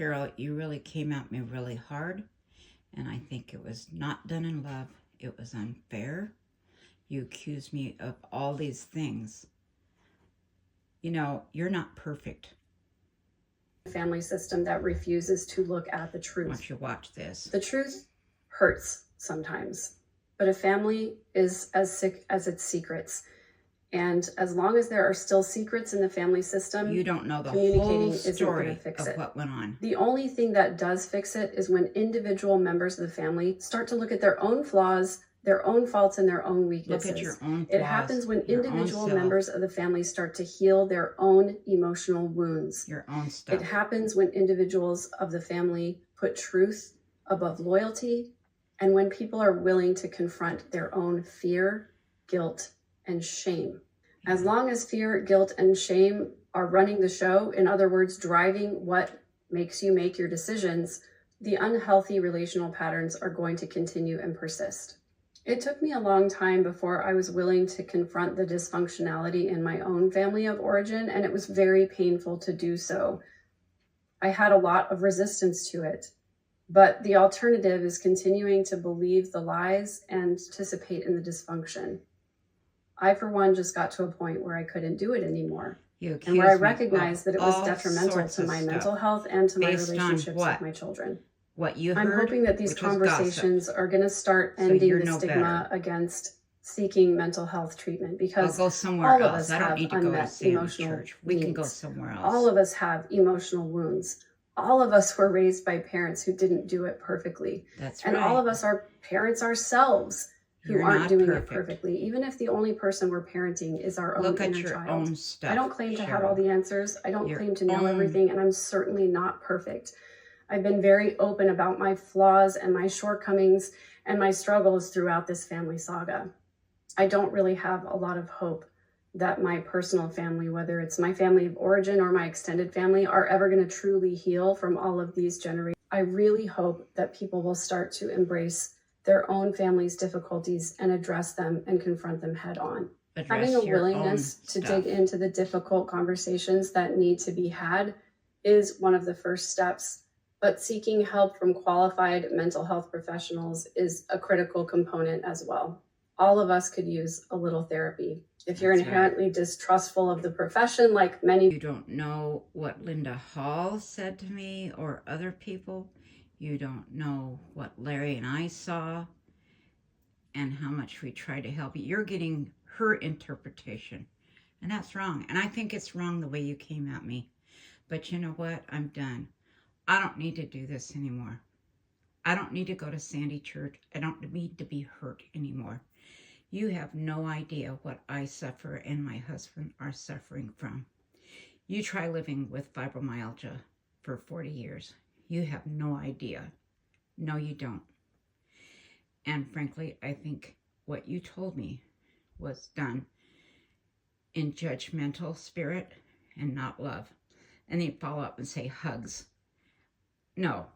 Cheryl, you really came at me really hard, and I think it was not done in love. It was unfair. You accused me of all these things. You know, you're not perfect. Family system that refuses to look at the I truth. want you to watch this. The truth hurts sometimes, but a family is as sick as its secrets. And as long as there are still secrets in the family system, you don't know the communicating whole isn't story going to fix of it. what went on. The only thing that does fix it is when individual members of the family start to look at their own flaws, their own faults, and their own weaknesses. Look at your own flaws. It happens when individual members of the family start to heal their own emotional wounds. Your own stuff. It happens when individuals of the family put truth above loyalty, and when people are willing to confront their own fear, guilt, and shame. As long as fear, guilt, and shame are running the show, in other words, driving what makes you make your decisions, the unhealthy relational patterns are going to continue and persist. It took me a long time before I was willing to confront the dysfunctionality in my own family of origin, and it was very painful to do so. I had a lot of resistance to it, but the alternative is continuing to believe the lies and participate in the dysfunction. I, for one, just got to a point where I couldn't do it anymore. And where I recognized that it was detrimental to my mental health and to my relationships with my children. What you heard, I'm hoping that these conversations are going to start ending the stigma against seeking mental health treatment, because all of us have unmet emotional needs. We can go somewhere else. All of us have emotional wounds. All of us were raised by parents who didn't do it perfectly. That's right. And all of us are parents ourselves who aren't doing it perfectly, even if the only person we're parenting is our own inner child. Look at your own stuff. I don't claim to have all the answers. I don't claim to know everything, and I'm certainly not perfect. I've been very open about my flaws and my shortcomings and my struggles throughout this family saga. I don't really have a lot of hope that my personal family, whether it's my family of origin or my extended family, are ever going to truly heal from all of these generations. I really hope that people will start to embrace their own family's difficulties and address them and confront them head on. Having a willingness to dig into the difficult conversations that need to be had is one of the first steps, but seeking help from qualified mental health professionals is a critical component as well. All of us could use a little therapy. If you're inherently distrustful of the profession, like many... You don't know what Linda Hall said to me or other people. You don't know what Larry and I saw and how much we try to help you. You're getting her interpretation, and that's wrong. And I think it's wrong the way you came at me. But you know what? I'm done. I don't need to do this anymore. I don't need to go to Sandy Church. I don't need to be hurt anymore. You have no idea what I suffer and my husband are suffering from. You try living with fibromyalgia for 40 years. You have no idea. No, you don't. And frankly, I think what you told me was done in judgmental spirit and not love. And then follow up and say hugs. No,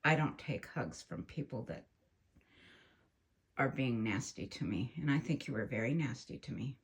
I don't take hugs from people that are being nasty to me. And I think you were very nasty to me.